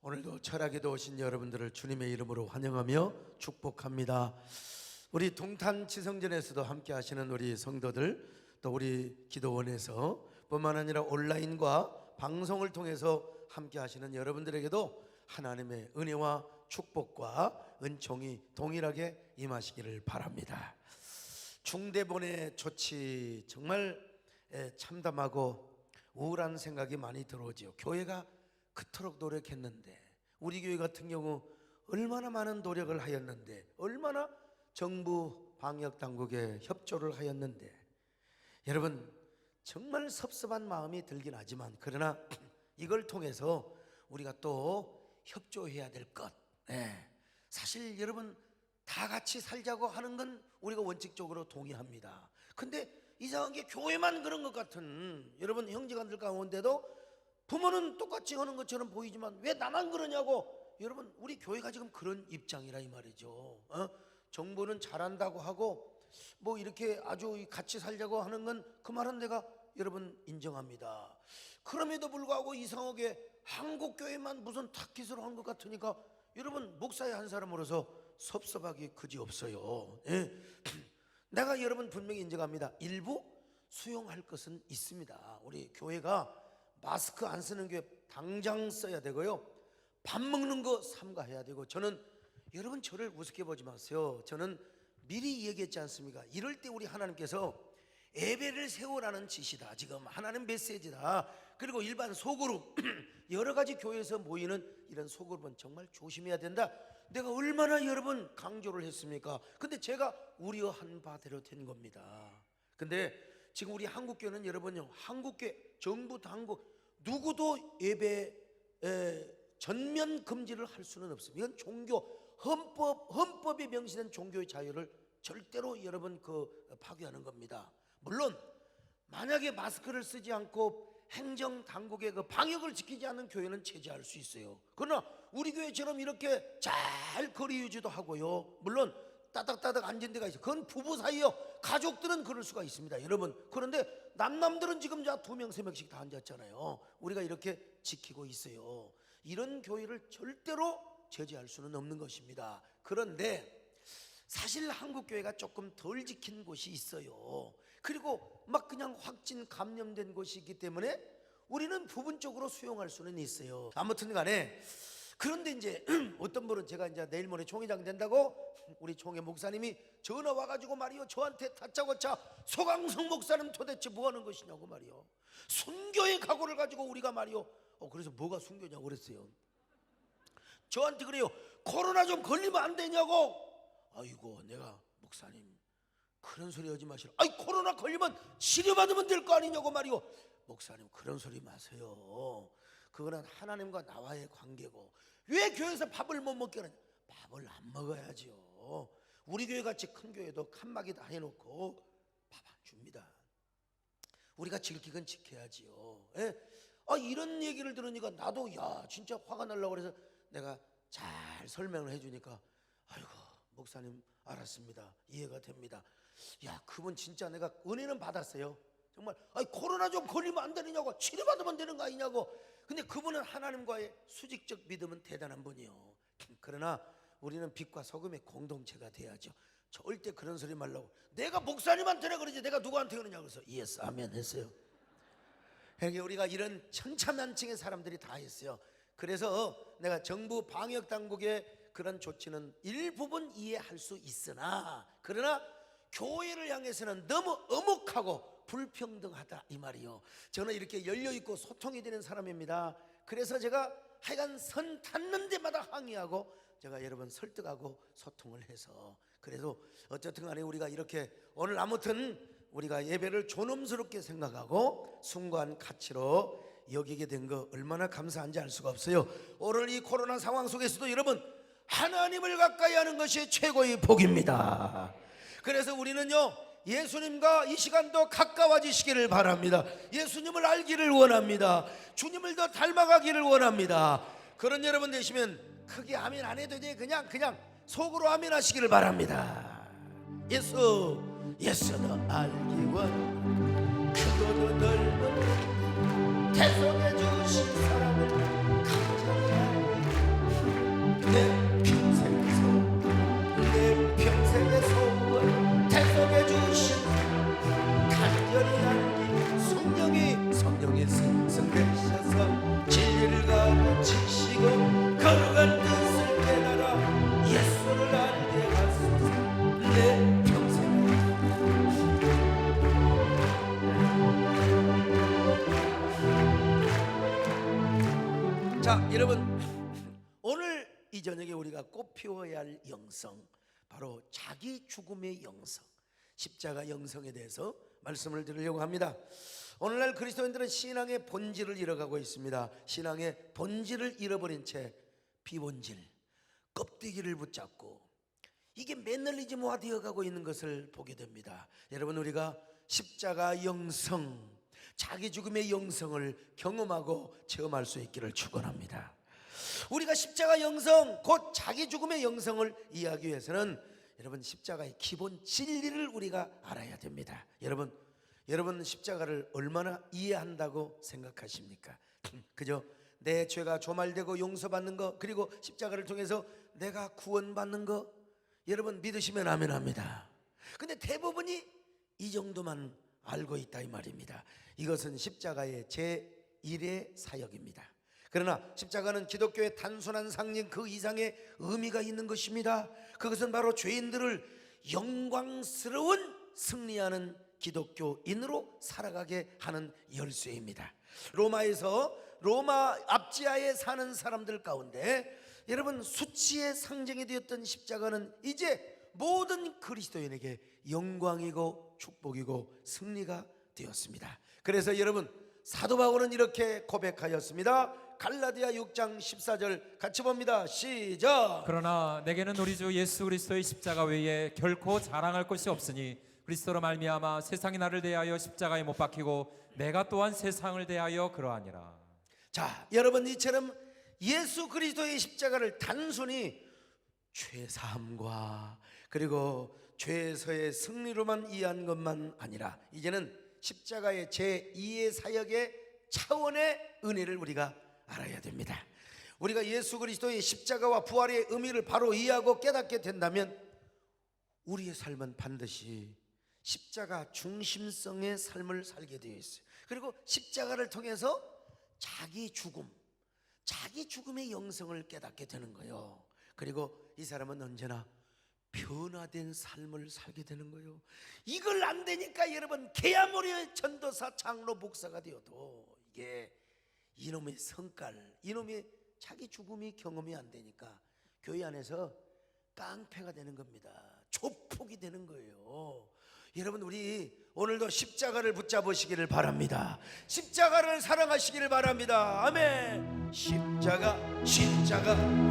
오늘도 철학에도 오신 여러분들을 주님의 이름으로 환영하며 축복합니다. 우리 동탄 지성전에서도 함께 하시는 우리 성도들, 또 우리 기도원에서 뿐만 아니라 온라인과 방송을 통해서 함께 하시는 여러분들에게도 하나님의 은혜와 축복과 은총이 동일하게 임하시기를 바랍니다. 중대본의 조치, 정말 참담하고 우울한 생각이 많이 들어오죠. 교회가 그토록 노력했는데, 우리 교회 같은 경우 얼마나 많은 노력을 하였는데, 얼마나 정부 방역당국에 협조를 하였는데, 여러분 정말 섭섭한 마음이 들긴 하지만, 그러나 이걸 통해서 우리가 또 협조해야 될 것, 사실 여러분 다 같이 살자고 하는 건 우리가 원칙적으로 동의합니다. 근데 이상한 게 교회만 그런 것 같은, 여러분 형제간들 가운데도 부모는 똑같이 하는 것처럼 보이지만 왜 나만 그러냐고, 여러분 우리 교회가 지금 그런 입장이라 이 말이죠. 정부는 잘한다고 하고 뭐 이렇게 아주 같이 살자고 하는 건 그 말은 내가 여러분 인정합니다. 그럼에도 불구하고 이상하게 한국교회만 무슨 타깃으로 한 것 같으니까 여러분 목사의 한 사람으로서 섭섭하기 그지없어요. 내가 여러분 분명히 인정합니다. 일부 수용할 것은 있습니다. 우리 교회가 마스크 안 쓰는 게 당장 써야 되고요, 밥 먹는 거 삼가해야 되고, 저는 여러분 저를 우습게 보지 마세요. 저는 미리 얘기했지 않습니까? 이럴 때 우리 하나님께서 예배를 세우라는 지시다, 지금 하나님 메시지다. 그리고 일반 소그룹 여러 가지 교회에서 모이는 이런 소그룹은 정말 조심해야 된다. 내가 얼마나 여러분 강조를 했습니까? 근데 제가 우려한 바대로 된 겁니다. 근데 지금 우리 한국교회는 여러분요, 한국교회 정부 당국 누구도 예배 전면 금지를 할 수는 없습니다. 이건 종교 헌법에 명시된 종교의 자유를 절대로 여러분 파괴하는 겁니다. 물론 만약에 마스크를 쓰지 않고 행정 당국의 방역을 지키지 않는 교회는 제재할 수 있어요. 그러나 우리 교회처럼 이렇게 잘 거리 유지도 하고요, 물론 따닥따닥 앉은 데가 있어요. 그건 부부 사이요, 가족들은 그럴 수가 있습니다, 여러분. 그런데 남들은 지금 2명 3명씩 다 앉았잖아요. 우리가 이렇게 지키고 있어요. 이런 교회를 절대로 제재할 수는 없는 것입니다. 그런데 사실 한국교회가 조금 덜 지킨 곳이 있어요. 그리고 막 그냥 확진 감염된 곳이 있기 때문에 우리는 부분적으로 수용할 수는 있어요. 아무튼 간에, 그런데 이제 어떤 분은, 제가 이제 내일 모레 총회장 된다고 우리 총회 목사님이 전화 와가지고 말이요, 저한테 다짜고짜 소강성 목사님 도대체 뭐 하는 것이냐고 말이요, 순교의 각오를 가지고 우리가 말이요, 그래서 뭐가 순교냐고 그랬어요. 저한테 그래요, 코로나 좀 걸리면 안 되냐고. 아이고, 내가 목사님 그런 소리 하지 마시라. 아이, 코로나 걸리면 치료받으면 될 거 아니냐고 말이요. 목사님 그런 소리 마세요. 그거는 하나님과 나와의 관계고, 왜 교회에서 밥을 못 먹게 하느냐? 밥을 안 먹어야죠. 우리 교회 같이 큰 교회도 칸막이 다 해놓고 밥 안 줍니다. 우리가 지킬 건 지켜야지요. 이런 얘기를 들으니까 나도 진짜 화가 나려고 그래서 내가 잘 설명을 해주니까, 아이고 목사님 알았습니다, 이해가 됩니다. 그분 진짜 내가 은혜는 받았어요. 정말 코로나 좀 걸리면 안 되느냐고, 치료받으면 되는 거 아니냐고. 근데 그분은 하나님과의 수직적 믿음은 대단한 분이요. 그러나 우리는 빛과 소금의 공동체가 돼야죠. 절대 그런 소리 말라고. 내가 목사님한테나 그러지 내가 누구한테 그러냐고. 그래서 예스 아멘 했어요. 그러니까 우리가 이런 천차만층의 사람들이 다 했어요. 그래서 내가 정부 방역당국의 그런 조치는 일부분 이해할 수 있으나, 그러나 교회를 향해서는 너무 엄혹하고 불평등하다 이 말이요. 저는 이렇게 열려있고 소통이 되는 사람입니다. 그래서 제가 하여간 선 닿는 데마다 항의하고 제가 여러분 설득하고 소통을 해서, 그래서 어쨌든 간에 우리가 이렇게 오늘 아무튼 우리가 예배를 존엄스럽게 생각하고 숭고한 가치로 여기게 된 거 얼마나 감사한지 알 수가 없어요. 오늘 이 코로나 상황 속에서도 여러분 하나님을 가까이 하는 것이 최고의 복입니다. 그래서 우리는요, 예수님과 이 시간도 가까워지시기를 바랍니다. 예수님을 알기를 원합니다. 주님을 더 닮아가기를 원합니다. 그런 여러분 되시면 크게 아멘 안 해도 돼. 그냥 속으로 아멘 하시기를 바랍니다. 예수 너 알기 원, 크고도 넓은 태송해 주신 사랑을 감사합니다. 내 평생의 소원, 내 평생의 소원 대속해 주신 간절히 알기 성령이 승승되셔서 진리를 가르치시고 거룩한 뜻을 깨달아 예수를 알게 하소서. 내 평생에 자, 여러분, 오늘 이 저녁에 우리가 꼭 피워야 할 영성, 바로 자기 죽음의 영성, 십자가 영성에 대해서 말씀을 드리려고 합니다. 오늘날 그리스도인들은 신앙의 본질을 잃어가고 있습니다. 신앙의 본질을 잃어버린 채 비본질, 껍데기를 붙잡고 이게 매너리즘화 되어가고 있는 것을 보게 됩니다. 여러분, 우리가 십자가 영성, 자기 죽음의 영성을 경험하고 체험할 수 있기를 축원합니다. 우리가 십자가 영성, 곧 자기 죽음의 영성을 이해하기 위해서는 여러분, 십자가의 기본 진리를 우리가 알아야 됩니다. 여러분 십자가를 얼마나 이해한다고 생각하십니까? 그저 내 죄가 조말되고 용서받는 거, 그리고 십자가를 통해서 내가 구원받는 거, 여러분 믿으시면 아멘 합니다. 근데 대부분이 이 정도만 알고 있다 이 말입니다. 이것은 십자가의 제1의 사역입니다. 그러나 십자가는 기독교의 단순한 상징 그 이상의 의미가 있는 것입니다. 그것은 바로 죄인들을 영광스러운 승리하는 기독교인으로 살아가게 하는 열쇠입니다. 로마에서 로마 압지하에 사는 사람들 가운데 여러분, 수치의 상징이 되었던 십자가는 이제 모든 그리스도인에게 영광이고 축복이고 승리가 되었습니다. 그래서 여러분, 사도 바울은 이렇게 고백하였습니다. 갈라디아 6장 14절 같이 봅니다. 시작. 그러나 내게는 우리 주 예수 그리스도의 십자가 외에 결코 자랑할 것이 없으니 그리스도로 말미암아 세상이 나를 대하여 십자가에 못 박히고 내가 또한 세상을 대하여 그러하니라. 자, 여러분, 이처럼 예수 그리스도의 십자가를 단순히 죄사함과 그리고 죄에서의 승리로만 이해한 것만 아니라 이제는 십자가의 제2의 사역의 차원의 은혜를 우리가 알아야 됩니다. 우리가 예수 그리스도의 십자가와 부활의 의미를 바로 이해하고 깨닫게 된다면 우리의 삶은 반드시 십자가 중심성의 삶을 살게 되어 있어요. 그리고 십자가를 통해서 자기 죽음의 영성을 깨닫게 되는 거예요. 그리고 이 사람은 언제나 변화된 삶을 살게 되는 거예요. 이걸 안 되니까 여러분, 개야머리의 전도사, 장로, 목사가 되어도 이게 이놈의 성깔, 이놈의 자기 죽음이 경험이 안 되니까 교회 안에서 깡패가 되는 겁니다. 조폭이 되는 거예요. 여러분, 우리 오늘도 십자가를 붙잡으시기를 바랍니다. 십자가를 사랑하시기를 바랍니다. 아멘. 십자가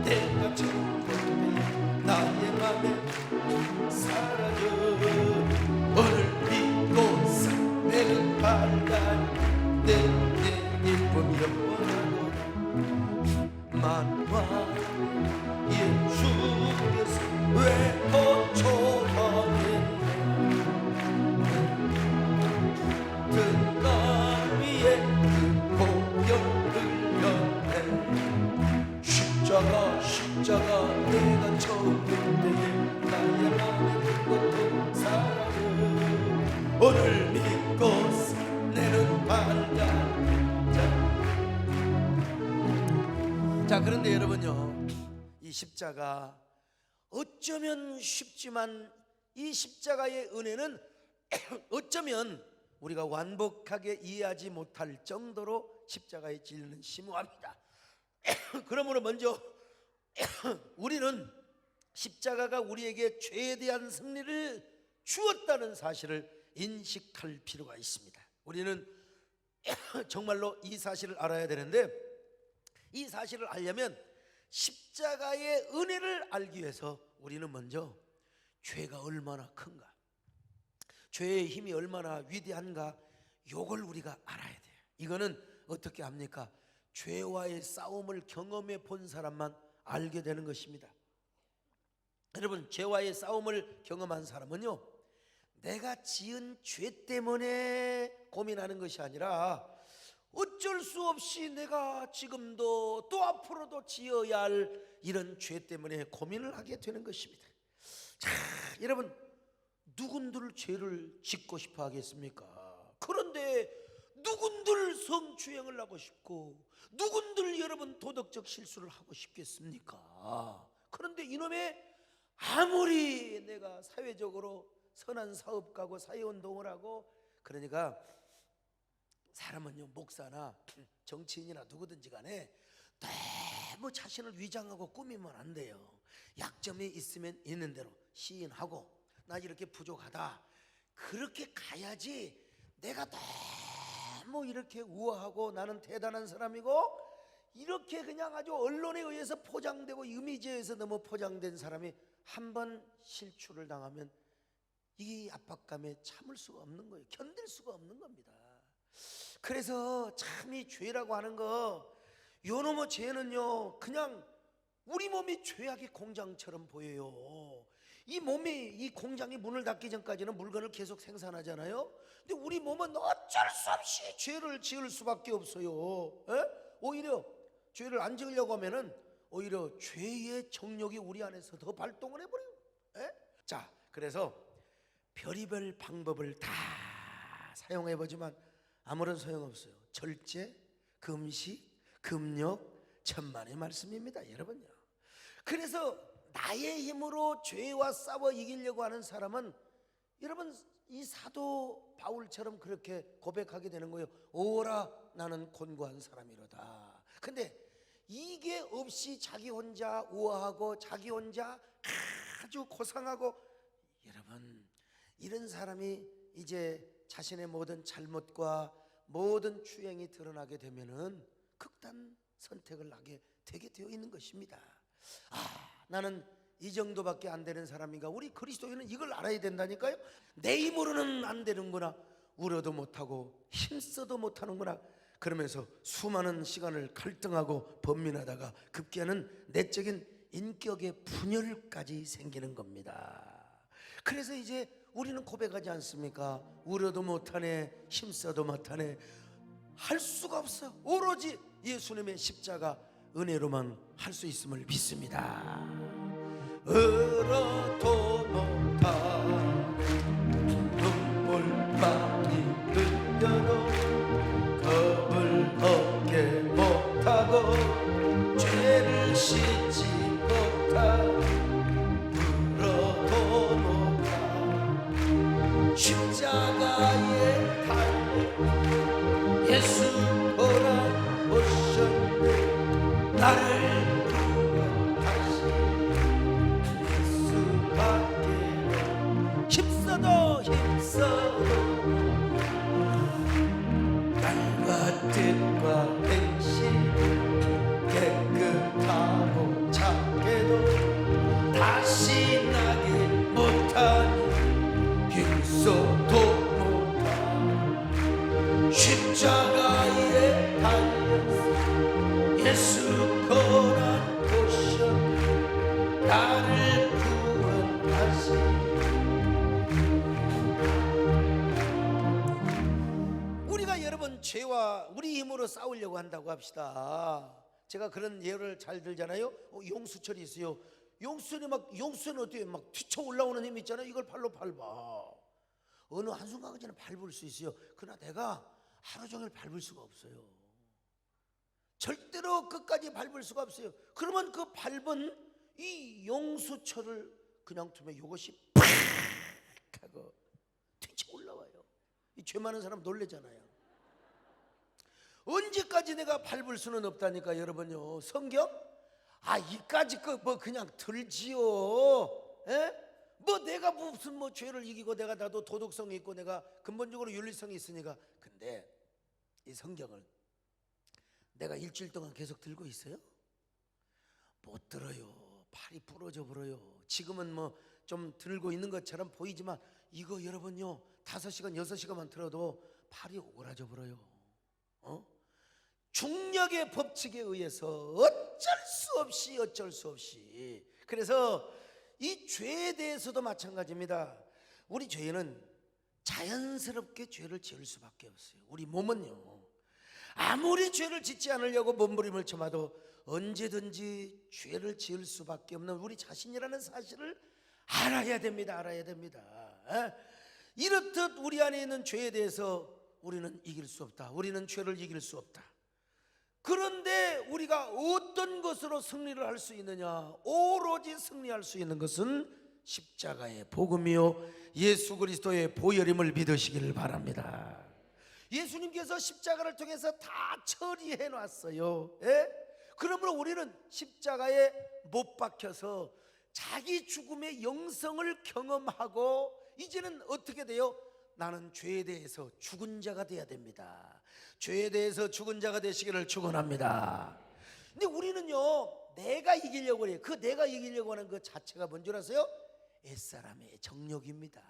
내가 처음 나의 맘에 사라져 오늘 믿고서 내는 밝아 내 기쁨 영원하도다. 만왕 예수께서 왜 거처하네 등강 위에 그 보혈을 흘렸네. 십자가 내가 처음 그때에 나의 맘에 그것도 사랑해 오늘 믿고서 내는 밝아. 자, 그런데 여러분요, 이 십자가 어쩌면 쉽지만 이 십자가의 은혜는 어쩌면 우리가 완벽하게 이해하지 못할 정도로 십자가의 진리는 심오합니다. 그러므로 먼저 우리는 십자가가 우리에게 죄에 대한 승리를 주었다는 사실을 인식할 필요가 있습니다. 우리는 정말로 이 사실을 알아야 되는데, 이 사실을 알려면 십자가의 은혜를 알기 위해서 우리는 먼저 죄가 얼마나 큰가, 죄의 힘이 얼마나 위대한가, 요걸 우리가 알아야 돼요. 이거는 어떻게 합니까? 죄와의 싸움을 경험해 본 사람만 알게 되는 것입니다. 여러분, 죄와의 싸움을 경험한 사람은요, 내가 지은 죄 때문에 고민하는 것이 아니라 어쩔 수 없이 내가 지금도 또 앞으로도 지어야 할 이런 죄 때문에 고민을 하게 되는 것입니다. 자, 여러분, 누군들 죄를 짓고 싶어 하겠습니까? 그런데 누군들 성추행을 하고 싶고, 누군들 여러분 도덕적 실수를 하고 싶겠습니까? 그런데 이놈의 아무리 내가 사회적으로 선한 사업가고 사회운동을 하고, 그러니까 사람은요, 목사나 정치인이나 누구든지 간에 너무 자신을 위장하고 꾸미면 안 돼요. 약점이 있으면 있는 대로 시인하고, 나 이렇게 부족하다, 그렇게 가야지. 내가 너무 이렇게 우아하고 나는 대단한 사람이고, 이렇게 그냥 아주 언론에 의해서 포장되고 이미지에 의해서 너무 포장된 사람이 한번 실추를 당하면 이 압박감에 참을 수가 없는 거예요. 견딜 수가 없는 겁니다. 그래서 참 이 죄라고 하는 거, 요놈의 죄는요, 그냥 우리 몸이 죄악의 공장처럼 보여요. 이 몸이, 이 공장이 문을 닫기 전까지는 물건을 계속 생산하잖아요. 근데 우리 몸은 어쩔 수 없이 죄를 지을 수밖에 없어요. 오히려 죄를 안 지으려고 하면은 오히려 죄의 정욕이 우리 안에서 더 발동을 해버려요. 자, 그래서 별의별 방법을 다 사용해보지만 아무런 소용없어요. 절제, 금식, 금욕, 천만의 말씀입니다, 여러분요. 그래서 나의 힘으로 죄와 싸워 이기려고 하는 사람은, 여러분, 이 사도 바울처럼 그렇게 고백하게 되는 거예요. 오라, 나는 곤고한 사람이로다. 근데 이게 없이 자기 혼자 우아하고 자기 혼자 아주 고상하고, 여러분, 이런 사람이 이제 자신의 모든 잘못과 모든 추행이 드러나게 되면은 극단 선택을 하게 되게 되어 있는 것입니다. 나는 이 정도밖에 안 되는 사람인가? 우리 그리스도인은 이걸 알아야 된다니까요. 내 힘으로는 안 되는구나, 울어도 못하고 힘써도 못하는구나, 그러면서 수많은 시간을 갈등하고 번민하다가 급기야는 내적인 인격의 분열까지 생기는 겁니다. 그래서 이제 우리는 고백하지 않습니까? 울어도 못하네, 힘써도 못하네, 할 수가 없어. 오로지 예수님의 십자가 은혜로만 할 수 있음을 믿습니다. 울어도 못하네, 눈물방이 흘려도 겁을 얻게 못하고, 죄를 씻지 못하고, 울어도 못하네, 십자가에 달려 예수 보라 오셨네, 나를 구원하시 예수밖에. 힘써도 말과 뜻과 행실 깨끗하고 착해도 다시 나게 못하니, 힘써도 십자가에 달려서 예수 고난 오셨네, 나를 구원하시. 우리가 여러분 죄와 우리 힘으로 싸우려고 한다고 합시다. 제가 그런 예를 잘 들잖아요. 용수철이 있어요. 용수는 어떻게 막 튀쳐 올라오는 힘이 있잖아요. 이걸 발로 밟아. 어느 한순간까지는 밟을 수 있어요. 그러나 내가 하루 종일 밟을 수가 없어요. 절대로 끝까지 밟을 수가 없어요. 그러면 그 밟은 이 용수철을 그냥 두면 이것이 팍 하고 튀쳐 올라와요. 이 죄 많은 사람 놀래잖아요. 언제까지 내가 밟을 수는 없다니까, 여러분요. 성경? 이까지 뭐 그냥 들지요. 뭐 내가 무슨 뭐 죄를 이기고 내가 나도 도덕성이 있고 내가 근본적으로 윤리성이 있으니까. 근데 이 성경을 내가 일주일 동안 계속 들고 있어요? 못 들어요. 팔이 부러져 버려요. 지금은 뭐 좀 들고 있는 것처럼 보이지만 이거 여러분요 5시간 6시간만 들어도 팔이 오그라져 버려요. 중력의 법칙에 의해서 어쩔 수 없이. 그래서 이 죄에 대해서도 마찬가지입니다. 우리 죄는 자연스럽게 죄를 지을 수밖에 없어요. 우리 몸은요 아무리 죄를 짓지 않으려고 몸부림을 쳐봐도 언제든지 죄를 지을 수밖에 없는 우리 자신이라는 사실을 알아야 됩니다. 알아야 됩니다. 이렇듯 우리 안에 있는 죄에 대해서 우리는 이길 수 없다. 우리는 죄를 이길 수 없다. 그런데 우리가 어떤 것으로 승리를 할 수 있느냐? 오로지 승리할 수 있는 것은 십자가의 복음이요 예수 그리스도의 보혈임을 믿으시기를 바랍니다. 예수님께서 십자가를 통해서 다 처리해 놨어요. 그러므로 우리는 십자가에 못 박혀서 자기 죽음의 영성을 경험하고 이제는 어떻게 돼요? 나는 죄에 대해서 죽은 자가 돼야 됩니다. 죄에 대해서 죽은 자가 되시기를 축원합니다. 근데 우리는요, 내가 이기려고 해요. 그 내가 이기려고 하는 그 자체가 뭔 줄 아세요? 옛사람의 정욕입니다.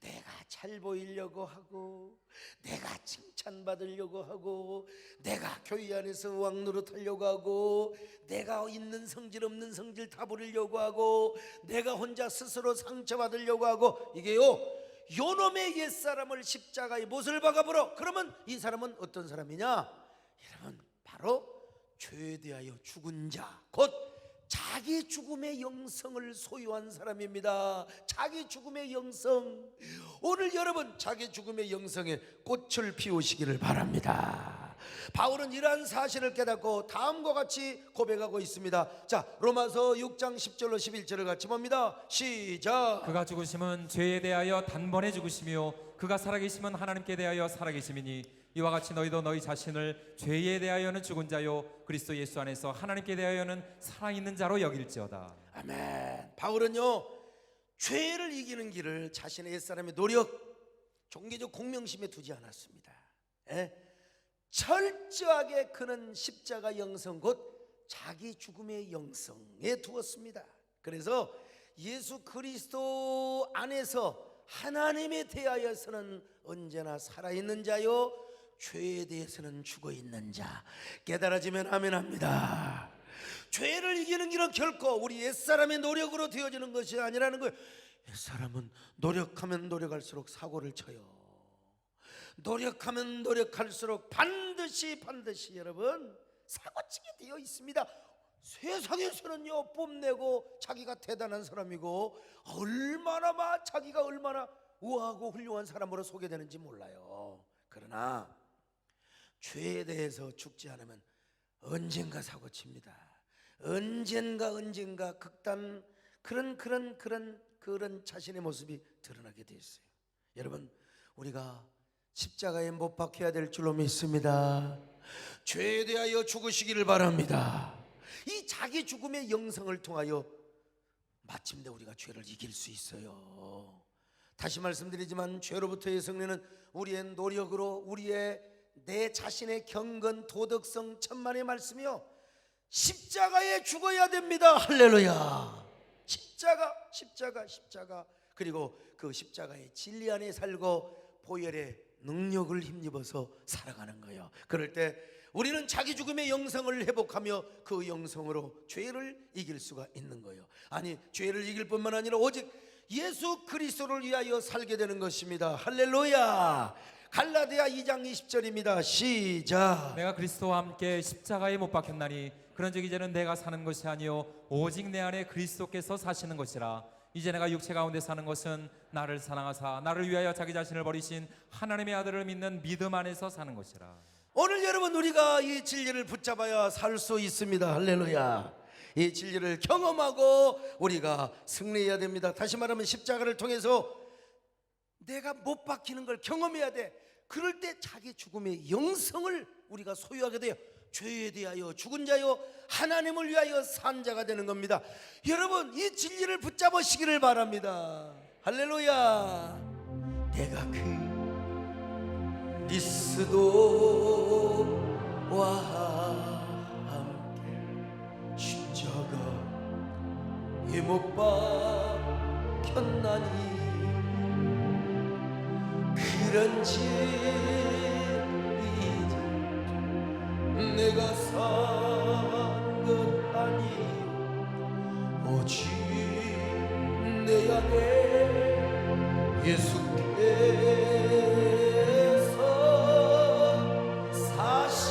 내가 잘 보이려고 하고, 내가 칭찬받으려고 하고, 내가 교회 안에서 왕노릇하려고 하고, 내가 있는 성질 없는 성질 다 부리려고 하고, 내가 혼자 스스로 상처받으려고 하고, 이게요 요놈의 옛사람을 십자가에 못을 박아버려. 그러면 이 사람은 어떤 사람이냐? 여러분, 바로 죄에 대하여 죽은 자, 곧 자기 죽음의 영성을 소유한 사람입니다. 자기 죽음의 영성. 오늘 여러분 자기 죽음의 영성에 꽃을 피우시기를 바랍니다. 바울은 이러한 사실을 깨닫고 다음과 같이 고백하고 있습니다. 자, 로마서 6장 10절로 11절을 같이 봅니다. 시작. 그가 죽으심은 죄에 대하여 단번에 죽으시며 그가 살아계심은 하나님께 대하여 살아계심이니 이와 같이 너희도 너희 자신을 죄에 대하여는 죽은 자요 그리스도 예수 안에서 하나님께 대하여는 살아있는 자로 여길지어다. 아멘. 바울은요 죄를 이기는 길을 자신의 옛사람의 노력, 종교적 공명심에 두지 않았습니다. 철저하게 그는 십자가 영성 곧 자기 죽음의 영성에 두었습니다. 그래서 예수 그리스도 안에서 하나님에 대하여서는 언제나 살아있는 자요 죄에 대해서는 죽어있는 자 깨달아지면 아멘합니다. 죄를 이기는 길은 결코 우리 옛사람의 노력으로 되어지는 것이 아니라는 거예요. 옛사람은 노력하면 노력할수록 사고를 쳐요. 노력하면 노력할수록 반드시 여러분 사고치게 되어 있습니다. 세상에서는요 뽐내고 자기가 대단한 사람이고 자기가 얼마나 우아하고 훌륭한 사람으로 소개되는지 몰라요. 그러나 죄에 대해서 죽지 않으면 언젠가 사고칩니다. 언젠가 극단 그런 자신의 모습이 드러나게 돼 있어요. 여러분, 우리가 십자가에 못 박혀야 될 줄로 믿습니다. 죄에 대하여 죽으시기를 바랍니다. 이 자기 죽음의 영성을 통하여 마침내 우리가 죄를 이길 수 있어요. 다시 말씀드리지만 죄로부터의 승리는 우리의 노력으로 내 자신의 경건, 도덕성, 천만의 말씀이요 십자가에 죽어야 됩니다. 할렐루야. 십자가. 그리고 그 십자가의 진리 안에 살고 보혈의 능력을 힘입어서 살아가는 거예요. 그럴 때 우리는 자기 죽음의 영성을 회복하며 그 영성으로 죄를 이길 수가 있는 거예요. 아니, 죄를 이길 뿐만 아니라 오직 예수 그리스도를 위하여 살게 되는 것입니다. 할렐루야. 갈라디아 2장 20절입니다. 시작. 내가 그리스도와 함께 십자가에 못 박혔나니 그런즉 이제는 내가 사는 것이 아니요 오직 내 안에 그리스도께서 사시는 것이라. 이제 내가 육체 가운데 사는 것은 나를 사랑하사 나를 위하여 자기 자신을 버리신 하나님의 아들을 믿는 믿음 안에서 사는 것이라. 오늘 여러분 우리가 이 진리를 붙잡아야 살 수 있습니다. 할렐루야. 이 진리를 경험하고 우리가 승리해야 됩니다. 다시 말하면 십자가를 통해서 내가 못 박히는 걸 경험해야 돼. 그럴 때 자기 죽음의 영성을 우리가 소유하게 돼요. 죄에 대하여 죽은 자요 하나님을 위하여 산 자가 되는 겁니다. 여러분, 이 진리를 붙잡으시기를 바랍니다. 할렐루야. 내가 그리스도와 함께 십자가에 못 박혔나니 그런즉 이제 내가 산 것 아니요 오직 내 안에 예수께서 사시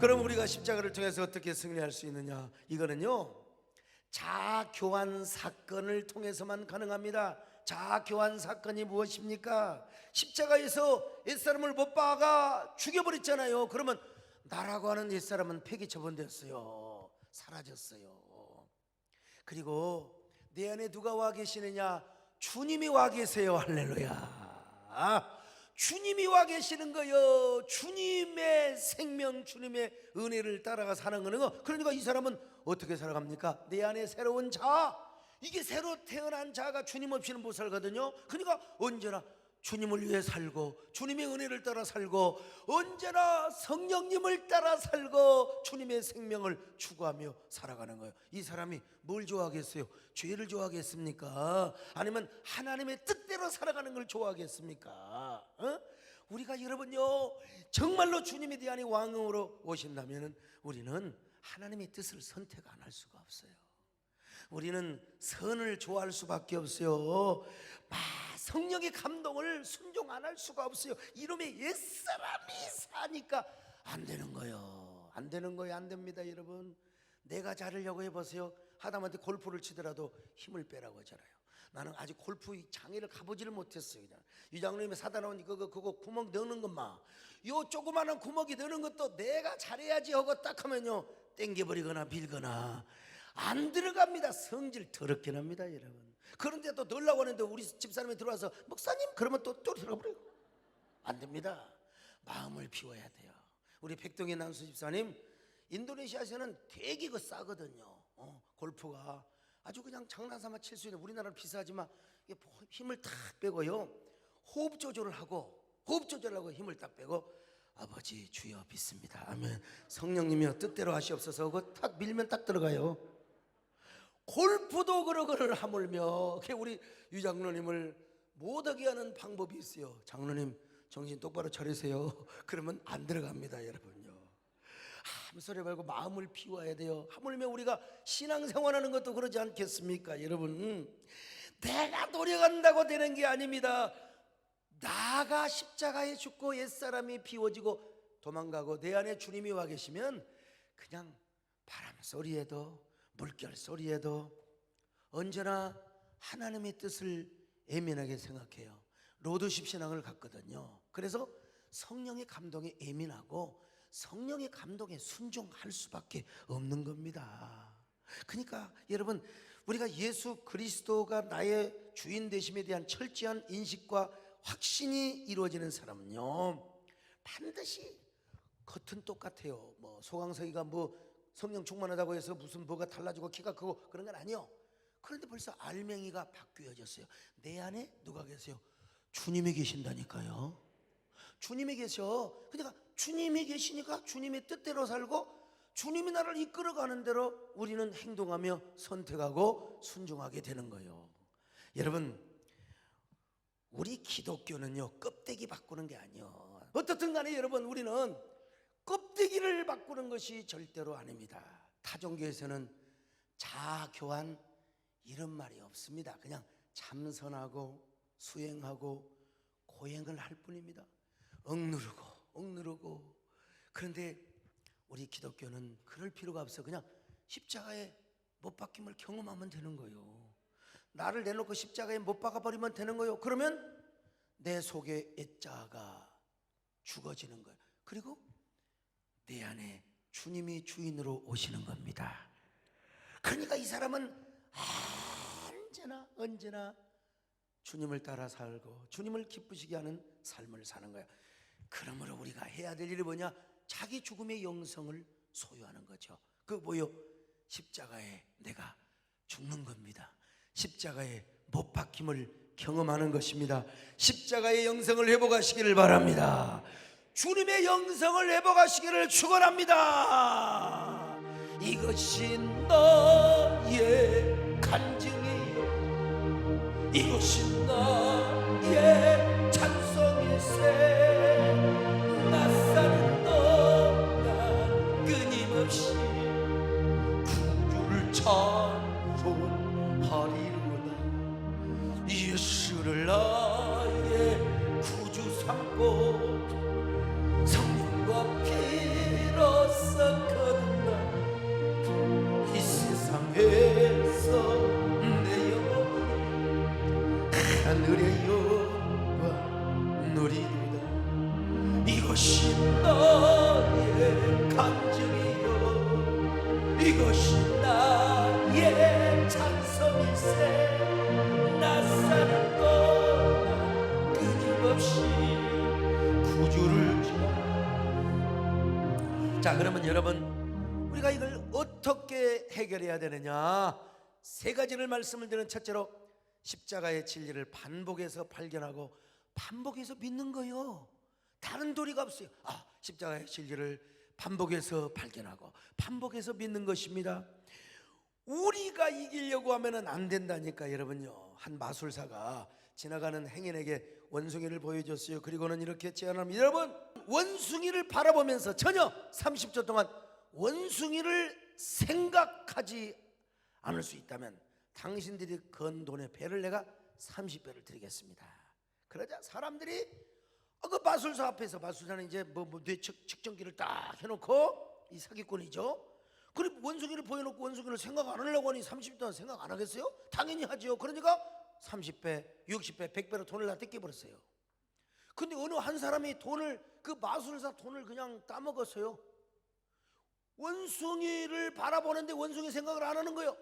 그럼 우리가 십자가를 통해서 어떻게 승리할 수 있느냐? 이거는요, 자아교환 사건을 통해서만 가능합니다. 자아교환 사건이 무엇입니까? 십자가에서 옛사람을 못 박아 죽여버렸잖아요. 그러면 나라고 하는 옛사람은 폐기 처분되었어요. 사라졌어요. 그리고 내 안에 누가 와 계시느냐? 주님이 와 계세요. 할렐루야. 주님이 와 계시는 거요. 주님의 생명, 주님의 은혜를 따라가 사는 거는. 그러니까 이 사람은 어떻게 살아갑니까? 내 안에 새로운 자, 이게 새로 태어난 자가 주님 없이는 못 살거든요. 그러니까 언제나 주님을 위해 살고, 주님의 은혜를 따라 살고, 언제나 성령님을 따라 살고, 주님의 생명을 추구하며 살아가는 거예요. 이 사람이 뭘 좋아하겠어요? 죄를 좋아하겠습니까? 아니면 하나님의 뜻대로 살아가는 걸 좋아하겠습니까? 우리가 여러분요, 정말로 주님이 대한 왕으로 오신다면 우리는 하나님의 뜻을 선택 안 할 수가 없어요. 우리는 선을 좋아할 수밖에 없어요. 성령의 감동을 순종 안 할 수가 없어요. 이놈의 옛사람이 사니까 안 되는 거예요. 안 되는 거예요. 안 됩니다, 여러분. 내가 잘하려고 해보세요. 하다못해 골프를 치더라도 힘을 빼라고 하잖아요. 나는 아직 골프 장애를 가보지를 못했어요. 그냥 유장님이 사다 놓은 그거 구멍 넣는 것만, 요 조그마한 구멍이 넣는 것도 내가 잘해야지 하고 딱 하면요, 땡겨버리거나 빌거나 안 들어갑니다. 성질 더럽게 납니다, 여러분. 그런데 또 넣으려고 하는데 우리 집사람이 들어와서 목사님 그러면 또 들어버려요. 안 됩니다. 마음을 비워야 돼요. 우리 백동희 남수 집사님, 인도네시아에서는 되게 싸거든요. 골프가 아주 그냥 장난삼아 칠 수 있는, 우리나라는 비싸지만 힘을 탁 빼고요, 호흡 조절을 하고 힘을 딱 빼고, 아버지 주여 믿습니다, 아멘, 성령님이여 뜻대로 하시옵소서 하고 탁 밀면 딱 들어가요. 골프도 그러거를 하물며 우리 유 장로님을 못하게 하는 방법이 있어요. 장로님 정신 똑바로 차리세요. 그러면 안 들어갑니다, 여러분요. 소리 말고 마음을 비워야 돼요. 하물며 우리가 신앙생활하는 것도 그러지 않겠습니까, 여러분? 내가 노력한다고 되는 게 아닙니다. 나가 십자가에 죽고 옛사람이 비워지고 도망가고 내 안에 주님이 와 계시면 그냥 바람 소리에도 물결 소리에도 언제나 하나님의 뜻을 예민하게 생각해요. 로드십 신앙을 갖거든요. 그래서 성령의 감동에 예민하고 성령의 감동에 순종할 수밖에 없는 겁니다. 그러니까 여러분, 우리가 예수 그리스도가 나의 주인 되심에 대한 철저한 인식과 확신이 이루어지는 사람은요, 반드시 겉은 똑같아요. 소강석이가 성령 충만하다고 해서 무슨 뭐가 달라지고 키가 크고 그런 건 아니요. 그런데 벌써 알맹이가 바뀌어졌어요. 내 안에 누가 계세요? 주님이 계신다니까요. 주님이 계셔. 그러니까 주님이 계시니까 주님의 뜻대로 살고 주님이 나를 이끌어가는 대로 우리는 행동하며 선택하고 순종하게 되는 거예요. 여러분, 우리 기독교는요, 껍데기 바꾸는 게 아니요. 어떻든 간에 여러분, 우리는 껍데기를 바꾸는 것이 절대로 아닙니다. 타종교에서는 자아교환 이런 말이 없습니다. 그냥 참선하고 수행하고 고행을 할 뿐입니다. 억누르고. 그런데 우리 기독교는 그럴 필요가 없어. 그냥 십자가에 못 박힘을 경험하면 되는 거예요. 나를 내놓고 십자가에 못 박아버리면 되는 거예요. 그러면 내 속에 옛자가 죽어지는 거예요. 그리고 내 안에 주님이 주인으로 오시는 겁니다. 그러니까 이 사람은 언제나 주님을 따라 살고 주님을 기쁘시게 하는 삶을 사는 거야. 그러므로 우리가 해야 될 일이 뭐냐? 자기 죽음의 영성을 소유하는 거죠. 그 뭐요? 십자가에 내가 죽는 겁니다. 십자가에 못 박힘을 경험하는 것입니다. 십자가의 영성을 회복하시기를 바랍니다. 주님의 영성을 회복하시기를 축원합니다. 이것이 너의 간증이요, 이것이 너의 찬송일세. 낯사는 너가 끊임없이 구주를 찬송하리로다. 예수를 나의 구주 삼고 성령과 피로써 하늘의 영광 누리도다. 이것이 너의 감정이요, 이것이 나의 찬성일세. 나 사는 동안 끊임없이 구주를 줘. 자, 그러면 여러분, 우리가 이걸 어떻게 해결해야 되느냐? 세 가지를 말씀을 드리는, 첫째로 십자가의 진리를 반복해서 발견하고 반복해서 믿는 거요. 다른 도리가 없어요. 십자가의 진리를 반복해서 발견하고 반복해서 믿는 것입니다. 우리가 이기려고 하면 안 된다니까. 여러분요, 한 마술사가 지나가는 행인에게 원숭이를 보여줬어요. 그리고는 이렇게 제안합니다. 여러분, 원숭이를 바라보면서 전혀 30초 동안 원숭이를 생각하지 않을 수 있다면 당신들이 건 돈의 배를 내가 30배를 드리겠습니다. 그러자 사람들이 그 마술사 앞에서, 마술사는 이제 뇌 측정기를 딱 해놓고, 이 사기꾼이죠. 그리고 원숭이를 보여놓고 원숭이를 생각 안 하려고 하니 30배 동안 생각 안 하겠어요? 당연히 하죠. 그러니까 30배, 60배, 100배로 돈을 다 뜯겨버렸어요. 근데 어느 한 사람이 그 마술사 돈을 그냥 따먹었어요. 원숭이를 바라보는데 원숭이 생각을 안 하는 거예요.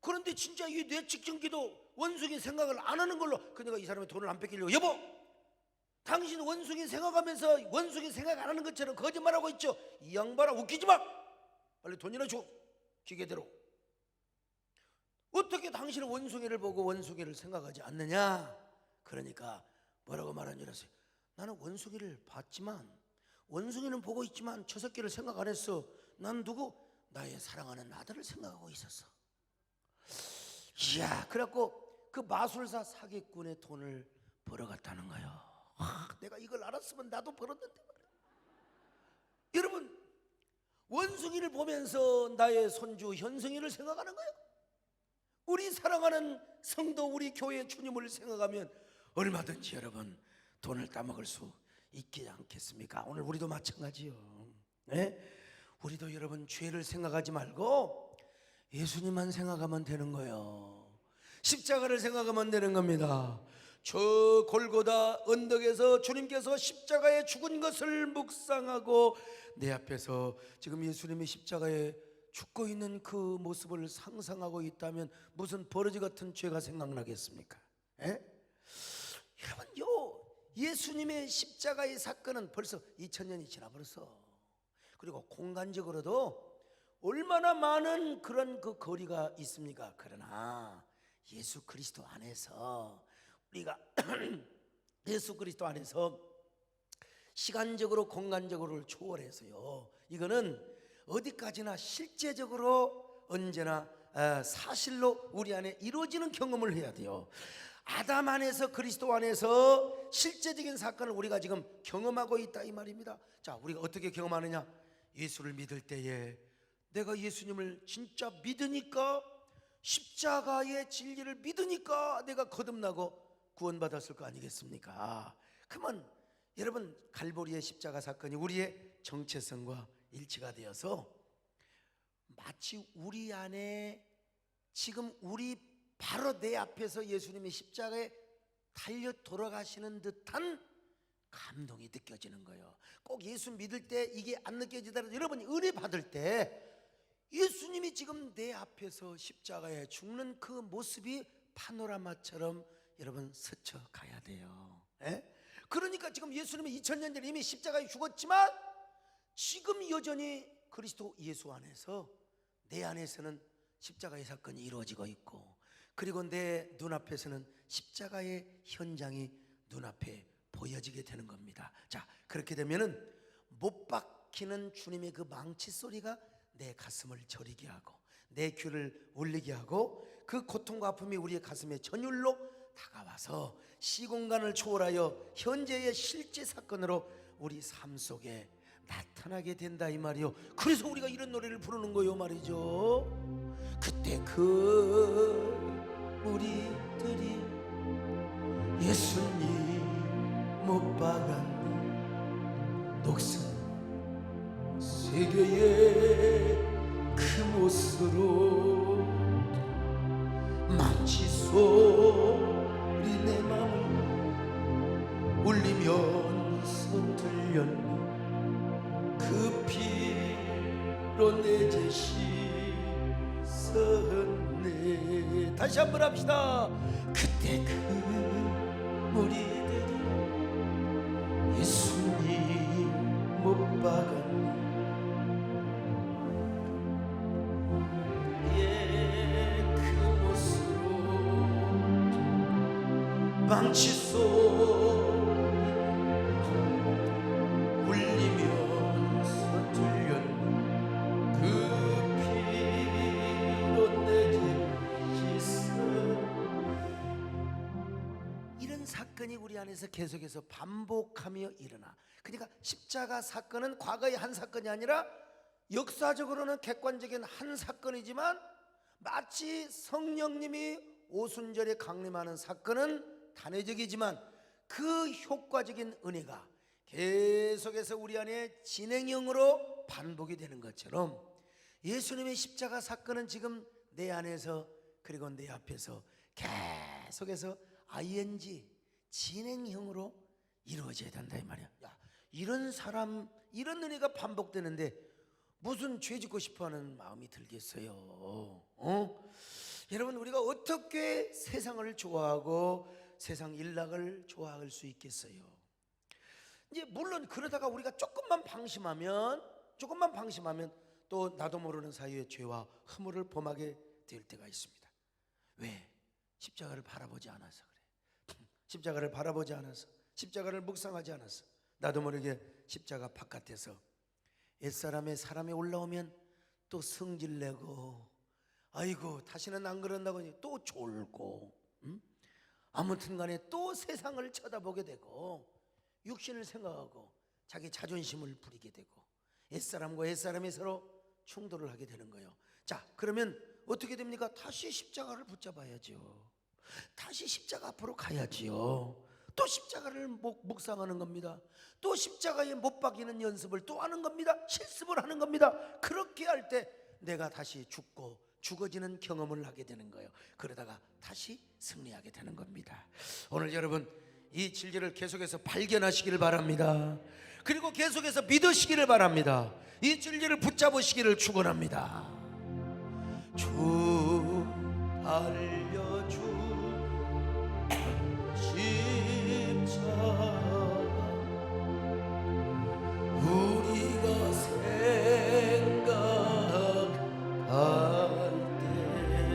그런데 진짜 이 뇌 측정기도 원숭이 생각을 안 하는 걸로, 그러니까 이 사람이 돈을 안 뺏기려고, 여보, 당신 원숭이 생각하면서 원숭이 생각 안 하는 것처럼 거짓말하고 있죠. 이 양반아, 웃기지 마. 빨리 돈이나 줘, 기계대로. 어떻게 당신은 원숭이를 보고 원숭이를 생각하지 않느냐? 그러니까 뭐라고 말한 줄 아세요? 나는 원숭이를 봤지만, 원숭이는 보고 있지만 저 새끼를 생각 안 했어. 난 누구? 나의 사랑하는 아들을 생각하고 있었어. 이야, 그래갖고 그 마술사 사기꾼의 돈을 벌어갔다는 거예요. 내가 이걸 알았으면 나도 벌었는데 말이야. 여러분, 원숭이를 보면서 나의 손주 현승이를 생각하는 거예요. 우리 사랑하는 성도, 우리 교회 주님을 생각하면 얼마든지 여러분 돈을 따먹을 수 있지 않겠습니까? 오늘 우리도 마찬가지요. 네? 우리도 여러분 죄를 생각하지 말고 예수님만 생각하면 되는 거예요. 십자가를 생각하면 되는 겁니다. 저 골고다 언덕에서 주님께서 십자가에 죽은 것을 묵상하고 내 앞에서 지금 예수님이 십자가에 죽고 있는 그 모습을 상상하고 있다면 무슨 버러지 같은 죄가 생각나겠습니까? 여러분요, 예수님의 십자가의 사건은 벌써 2000년이 지나버렸어. 그리고 공간적으로도 얼마나 많은 그런 그 거리가 있습니까? 그러나 예수 그리스도 안에서 우리가 예수 그리스도 안에서 시간적으로 공간적으로를 초월해서요, 이거는 어디까지나 실제적으로 언제나 사실로 우리 안에 이루어지는 경험을 해야 돼요. 아담 안에서 그리스도 안에서 실제적인 사건을 우리가 지금 경험하고 있다 이 말입니다. 자, 우리가 어떻게 경험하느냐? 예수를 믿을 때에 내가 예수님을 진짜 믿으니까, 십자가의 진리를 믿으니까 내가 거듭나고 구원받았을 거 아니겠습니까? 그러면 여러분, 갈보리의 십자가 사건이 우리의 정체성과 일치가 되어서 마치 우리 안에 지금 우리 바로 내 앞에서 예수님이 십자가에 달려 돌아가시는 듯한 감동이 느껴지는 거예요. 꼭 예수 믿을 때 이게 안 느껴지더라도 여러분이 은혜 받을 때 예수님이 지금 내 앞에서 십자가에 죽는 그 모습이 파노라마처럼 여러분 스쳐가야 돼요. 그러니까 지금 예수님이 2000년 전에 이미 십자가에 죽었지만 지금 여전히 그리스도 예수 안에서 내 안에서는 십자가의 사건이 이루어지고 있고, 그리고 내 눈앞에서는 십자가의 현장이 눈앞에 보여지게 되는 겁니다. 자, 그렇게 되면은 못 박히는 주님의 그 망치 소리가 내 가슴을 저리게 하고 내 귀를 울리게 하고 그 고통과 아픔이 우리의 가슴에 전율로 다가와서 시공간을 초월하여 현재의 실제 사건으로 우리 삶 속에 나타나게 된다 이 말이요. 그래서 우리가 이런 노래를 부르는 거요 말이죠. 그때 그 우리들이 예수님 못 박은 녹슨 세계의 그 못으로 망치 소리 내 맘 그 피로 내 죄 씻었네. 다시 한번 합시다. 그때 그 무리들이 예수님 못 박았네. 그 모습으로 망치소 울리면서 들렸네. 그 피로 내 죄 씻어. 이런 사건이 우리 안에서 계속해서 반복하며 일어나. 그러니까 십자가 사건은 과거의 한 사건이 아니라 역사적으로는 객관적인 한 사건이지만 마치 성령님이 오순절에 강림하는 사건은 단회적이지만 그 효과적인 은혜가 계속해서 우리 안에 진행형으로 반복이 되는 것처럼 예수님의 십자가 사건은 지금 내 안에서 그리고 내 앞에서 계속해서 ing 진행형으로 이루어져야 된다 이 말이야. 야, 이런 사람 이런 은혜가 반복되는데 무슨 죄 짓고 싶어하는 마음이 들겠어요? 여러분, 우리가 어떻게 세상을 좋아하고 세상 일락을 좋아할 수 있겠어요? 이제 물론 그러다가 우리가 조금만 방심하면 또 나도 모르는 사이에 죄와 허물을 범하게 될 때가 있습니다. 왜? 십자가를 바라보지 않아서 그래. 십자가를 바라보지 않아서, 십자가를 묵상하지 않아서, 나도 모르게 십자가 바깥에서 옛사람의 사람이 올라오면 또 성질내고, 아이고 다시는 안 그런다고 또 졸고, 아무튼 간에 또 세상을 쳐다보게 되고 육신을 생각하고 자기 자존심을 부리게 되고 옛사람과 옛사람이 서로 충돌을 하게 되는 거예요. 자, 그러면 어떻게 됩니까? 다시 십자가를 붙잡아야죠. 다시 십자가 앞으로 가야지요. 또 십자가를 묵상하는 겁니다. 또 십자가에 못 박이는 연습을 또 하는 겁니다. 실습을 하는 겁니다. 그렇게 할 때 내가 다시 죽고 죽어지는 경험을 하게 되는 거예요. 그러다가 다시 승리하게 되는 겁니다. 오늘 여러분 이 진리를 계속해서 발견하시기를 바랍니다. 그리고 계속해서 믿으시기를 바랍니다. 이 진리를 붙잡으시기를 축원합니다. 주 알려주 십자가 우리가 생각할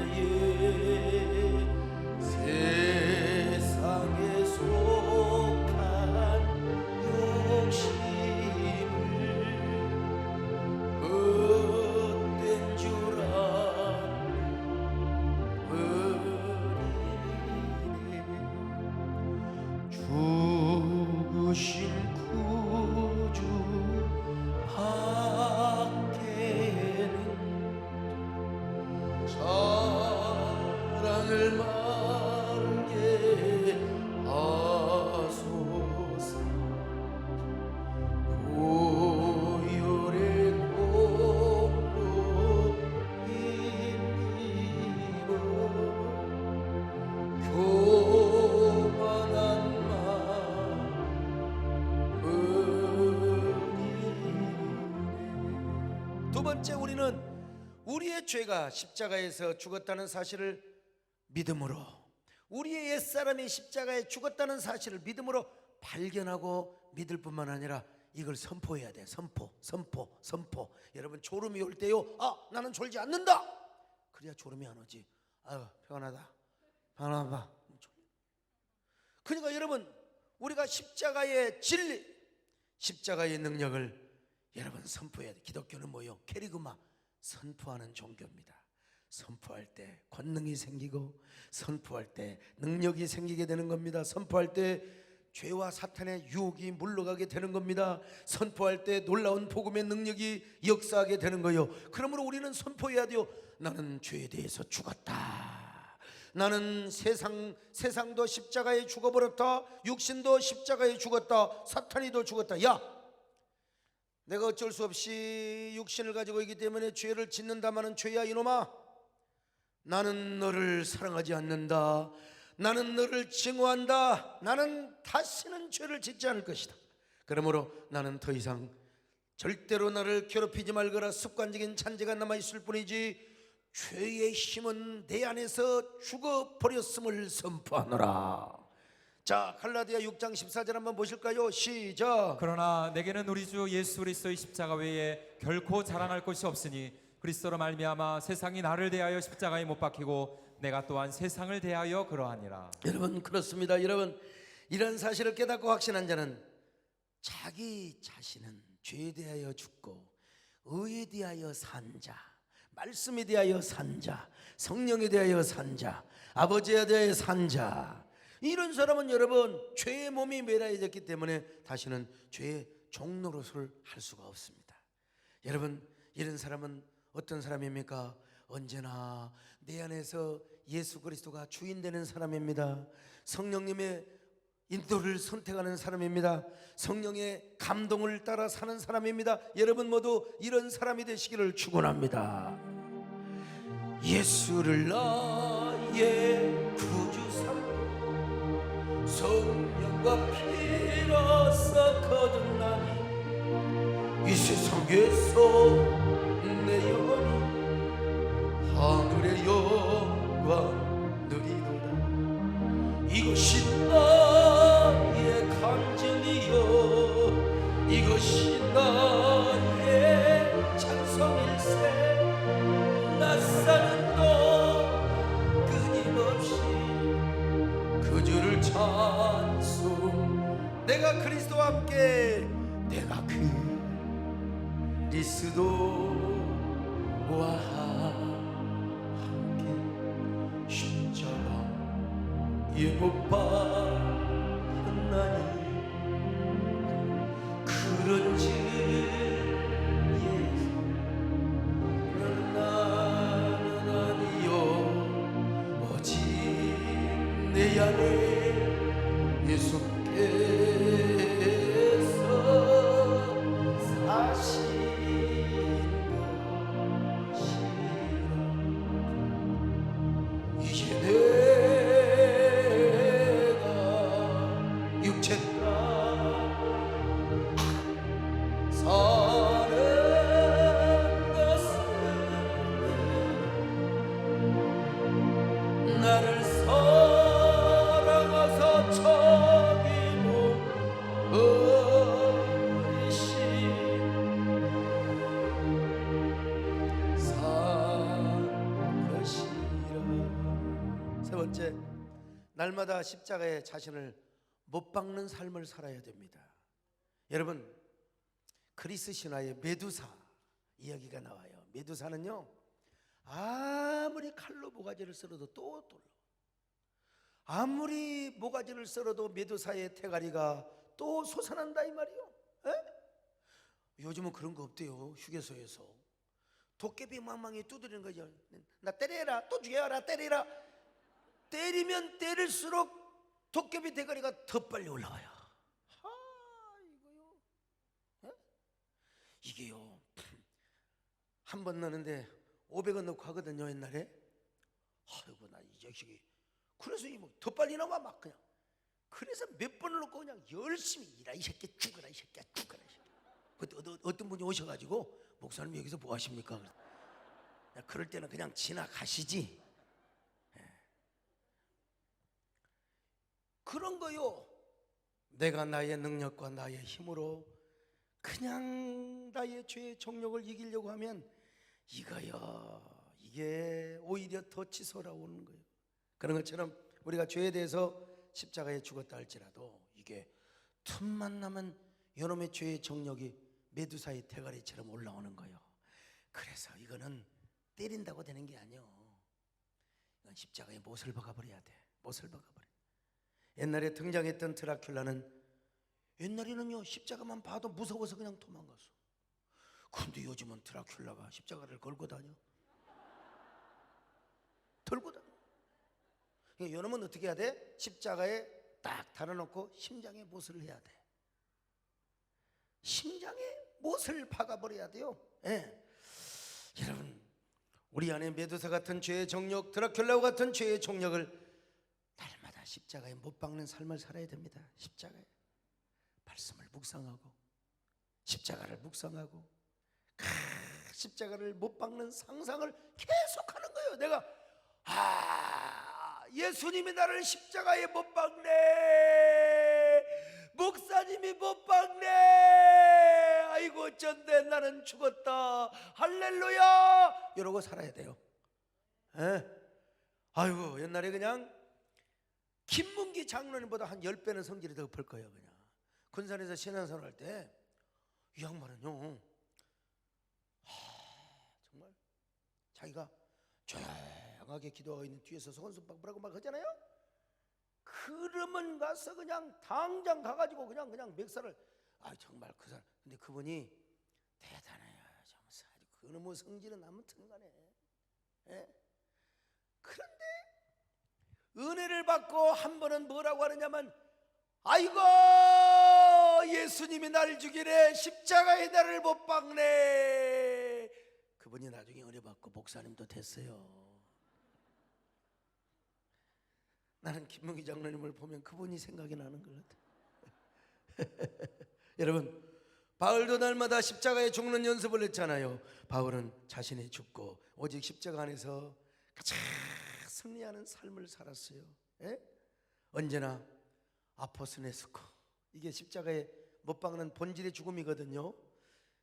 때에 세상에 속한 욕심을 헛된 줄 아네. 죽으신 구주 밖에는 사랑을 말게 하소서. 보혈의 공로 힘입어 교만한 마음이네. 두 번째, 우리는 우리의 죄가 십자가에서 죽었다는 사실을 믿음으로, 우리의 옛사람이 십자가에 죽었다는 사실을 믿음으로 발견하고 믿을 뿐만 아니라 이걸 선포해야 돼. 선포. 여러분, 졸음이 올 때요, 아, 나는 졸지 않는다. 그래야 졸음이 안 오지. 아유, 편하다. 그러니까 여러분, 우리가 십자가의 진리, 십자가의 능력을 여러분 선포해야 돼. 기독교는 뭐요? 캐리그마, 선포하는 종교입니다. 선포할 때 권능이 생기고, 선포할 때 능력이 생기게 되는 겁니다. 선포할 때 죄와 사탄의 유혹이 물러가게 되는 겁니다. 선포할 때 놀라운 복음의 능력이 역사하게 되는 거예요. 그러므로 우리는 선포해야 돼요. 나는 죄에 대해서 죽었다. 나는 세상도 십자가에 죽어버렸다. 육신도 십자가에 죽었다. 사탄이도 죽었다. 야, 내가 어쩔 수 없이 육신을 가지고 있기 때문에 죄를 짓는다마는 죄야 이놈아. 나는 너를 사랑하지 않는다. 나는 너를 증오한다. 나는 다시는 죄를 짓지 않을 것이다. 그러므로 나는 더 이상 절대로 나를 괴롭히지 말거라. 습관적인 잔재가 남아있을 뿐이지 죄의 힘은 내 안에서 죽어버렸음을 선포하노라. 자, 갈라디아 6장 14절 한번 보실까요? 시작. 그러나 내게는 우리 주 예수 그리스도의 십자가 외에 결코 자랑할 것이 없으니 그리스도로 말미암아 세상이 나를 대하여 십자가에 못 박히고 내가 또한 세상을 대하여 그러하니라. 여러분, 그렇습니다. 여러분, 이런 사실을 깨닫고 확신한 자는 자기 자신은 죄에 대하여 죽고 의에 대하여 산 자, 말씀에 대하여 산 자, 성령에 대하여 산 자, 아버지에 대하여 산 자, 이런 사람은 여러분 죄의 몸이 매라해졌기 때문에 다시는 죄의 종노릇을 할 수가 없습니다. 여러분, 이런 사람은 어떤 사람입니까? 언제나 내 안에서 예수 그리스도가 주인 되는 사람입니다. 성령님의 인도를 선택하는 사람입니다. 성령의 감동을 따라 사는 사람입니다. 여러분 모두 이런 사람이 되시기를 축원합니다. 예수를 나의 구주 삼고 성령과 피로써 거듭나니 이 세상에서 내 영혼이 하늘의 영광 누리도다. 이것이 나의 간증이요 이것이 나의 찬송일세. 나 사는 동안 끊임없이 그 주를 찬송. 내가 그리스도와 함께 내가 그리스도와 함께 십자가에 못 박혔나니 그런즉 예수 나는 아니요 오직 내 안에 예수께서 사신 것이라. 이제 내가 육체가 사는 것은 나를 사랑하사 저기 버리신 산 것이라. 세 번째, 날마다 십자가에 자신을 못 박는 삶을 살아야 됩니다. 여러분, 그리스 신화의 메두사 이야기가 나와요. 메두사는요, 아무리 칼로 모가지를 썰어도 또 돌려. 아무리 모가지를 썰어도 메두사의 태가리가 또 솟아난다 이 말이요. 에? 요즘은 그런 거 없대요. 휴게소에서 도깨비 망망이 두드리는 거죠. 나 때려라, 또 죽여라, 때리라. 때리면 때릴수록 도깨비 대가리가 더 빨리 올라와요. 이거요. 에? 이게요, 한 번 넣는데 500원 넣고 하거든요 옛날에. 아이고 나 이 자식이 그래서 더 빨리 나와 막 그냥. 그래서 몇 번을 넣고 그냥 열심히 일하 이 새끼 죽어라 이 새끼야 죽어라 이 새끼야. 그때 어떤 분이 오셔가지고 목사님 여기서 뭐 하십니까? 그럴 때는 그냥 지나가시지. 그런 거요. 내가 나의 능력과 나의 힘으로 그냥 나의 죄의 정욕을 이기려고 하면 이거요, 이게 오히려 더 치솟아오는 거예요. 그런 것처럼 우리가 죄에 대해서 십자가에 죽었다 할지라도 이게 틈만 나면 여놈의 죄의 정욕이 메두사의 대가리처럼 올라오는 거예요. 그래서 이거는 때린다고 되는 게 아니에요. 이건 십자가에 못을 박아버려야 돼. 못을 박아버려. 옛날에 등장했던 드라큘라는 옛날에는요 십자가만 봐도 무서워서 그냥 도망갔어. 근데 요즘은 드라큘라가 십자가를 걸고 다녀. 들고 다녀. 그러니까 요놈은 어떻게 해야 돼? 십자가에 딱 달아놓고 심장에 못을 해야 돼. 심장에 못을 박아버려야 돼요. 예. 여러분, 우리 안에 메두사 같은 죄의 정욕, 드라큘라와 같은 죄의 정욕을 날마다 십자가에 못 박는 삶을 살아야 됩니다. 십자가에 말씀을 묵상하고 십자가를 묵상하고 십자가를 못 박는 상상을 계속하는 거예요. 내가 예수님이 나를 십자가에 못 박네, 목사님이 못 박네, 아이고 어쩐데 나는 죽었다, 할렐루야 이러고 살아야 돼요. 아이고 옛날에 그냥 김문기 장로님보다 한 10배는 성질이 더 엎을 거예요. 그냥 군산에서 신앙생활 할 때 이 양반은요 정말 자기가 조용하게 기도하고 있는 뒤에서 손수박 뭐라고 막 하잖아요. 그러면 가서 그냥 당장 가가지고 그냥 멱살을 정말 그 사람 근데 그분이 대단해요. 정말 그놈의 성질은 아무튼 간에 그런데 은혜를 받고 한 번은 뭐라고 하느냐면 아이고 예수님이 나를 죽이래, 십자가에 나를 못 박네. 그분이 나중에 은혜 받고 목사님도 됐어요. 나는 김문기 장로님을 보면 그분이 생각이 나는 것 같아요. 여러분 바울도 날마다 십자가에 죽는 연습을 했잖아요. 바울은 자신이 죽고 오직 십자가 안에서 가장 승리하는 삶을 살았어요. 언제나 아포스네스코, 이게 십자가에 못 박는 본질의 죽음이거든요.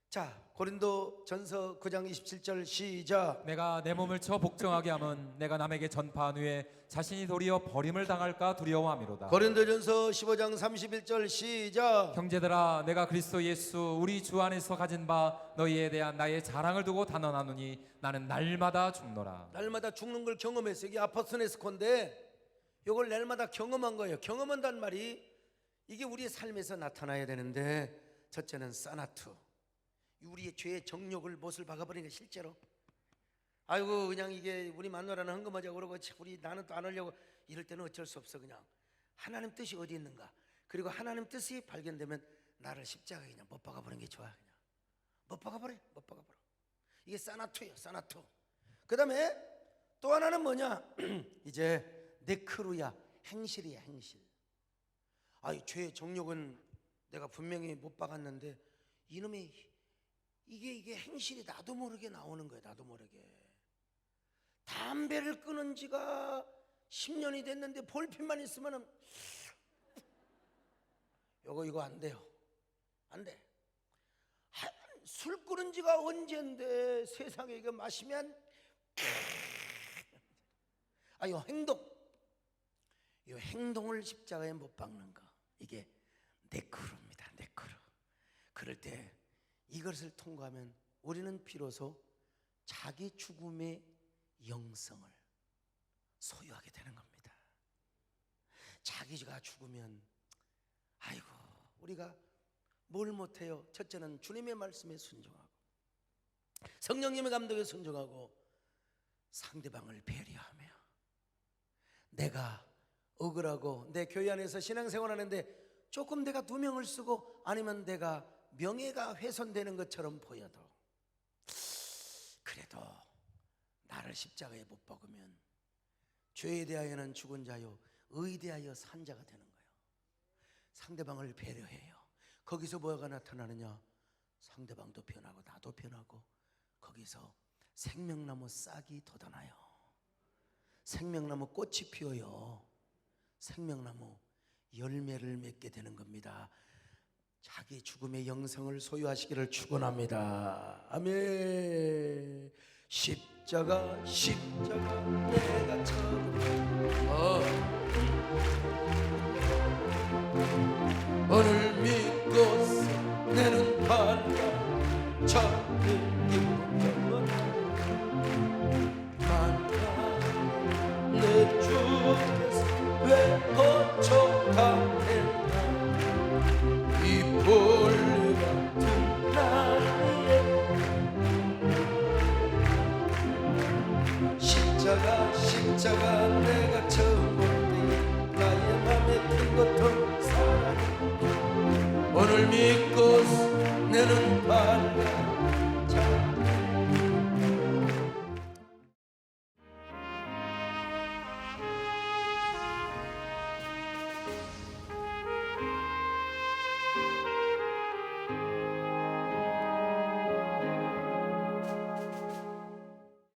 자, 고린도 전서 9장 27절 시작. 내가 내 몸을 쳐 복종하게 함은 내가 남에게 전파한 후에 자신이 도리어 버림을 당할까 두려워함이로다. 고린도전서 15장 31절 시작. 형제들아, 내가 그리스도 예수 우리 주 안에서 가진 바 너희에 대한 나의 자랑을 두고 단언하노니 나는 날마다 죽노라. 날마다 죽는 걸 경험했어요. 이게 아포스네스코인데 이걸 날마다 경험한 거예요. 경험한다는 말이 이게 우리의 삶에서 나타나야 되는데, 첫째는 사나투, 우리의 죄의 정욕을 못을 박아버리는 게 실제로 아이고 그냥 이게 우리 마누라는 헌금하자고 그러고 우리 나는 또 안 하려고 이럴 때는 어쩔 수 없어. 그냥 하나님 뜻이 어디 있는가, 그리고 하나님 뜻이 발견되면 나를 십자가에 그냥 못 박아버리는 게 좋아. 그냥 못 박아버려. 이게 사나투예요. 사나투. 그 다음에 또 하나는 뭐냐 이제 네크루야, 행실이야. 행실. 이 죄의 정욕은 내가 분명히 못 박았는데 이놈의 이게 행실이 나도 모르게 나오는 거예요. 나도 모르게. 담배를 끊은 지가 10년이 됐는데 볼펜만 있으면은 이거 안 돼요. 안 돼. 술 끊은 지가 언젠데 세상에 이거 마시면 이 행동을 십자가에 못 박는 거, 이게 네크루입니다. 네크루. 그럴 때 이것을 통과하면 우리는 비로소 자기 죽음의 영성을 소유하게 되는 겁니다. 자기가 죽으면 우리가 뭘 못해요? 첫째는 주님의 말씀에 순종하고 성령님의 감독에 순종하고 상대방을 배려하며, 내가 억울하고 내 교회 안에서 신앙생활하는데 조금 내가 누명을 쓰고 아니면 내가 명예가 훼손되는 것처럼 보여도 그래도 나를 십자가에 못 박으면 죄에 대하여는 죽은 자요 의에 대하여 산 자가 되는 거예요. 상대방을 배려해요. 거기서 뭐가 나타나느냐, 상대방도 변하고 나도 변하고 거기서 생명나무 싹이 돋아나요. 생명나무 꽃이 피어요. 생명나무 열매를 맺게 되는 겁니다. 자기 죽음의 영성을 소유하시기를 축원합니다. 아멘. 십자가 내가 오늘 믿고서 내는 밝아 찾는 기쁨 내 주께서 왜 거쳐가겠나, 이 벌레 같은 나의 십자가 내가 처음 볼 때 나의 맘에 든 것도 사랑이 오늘 믿고 내는 밝아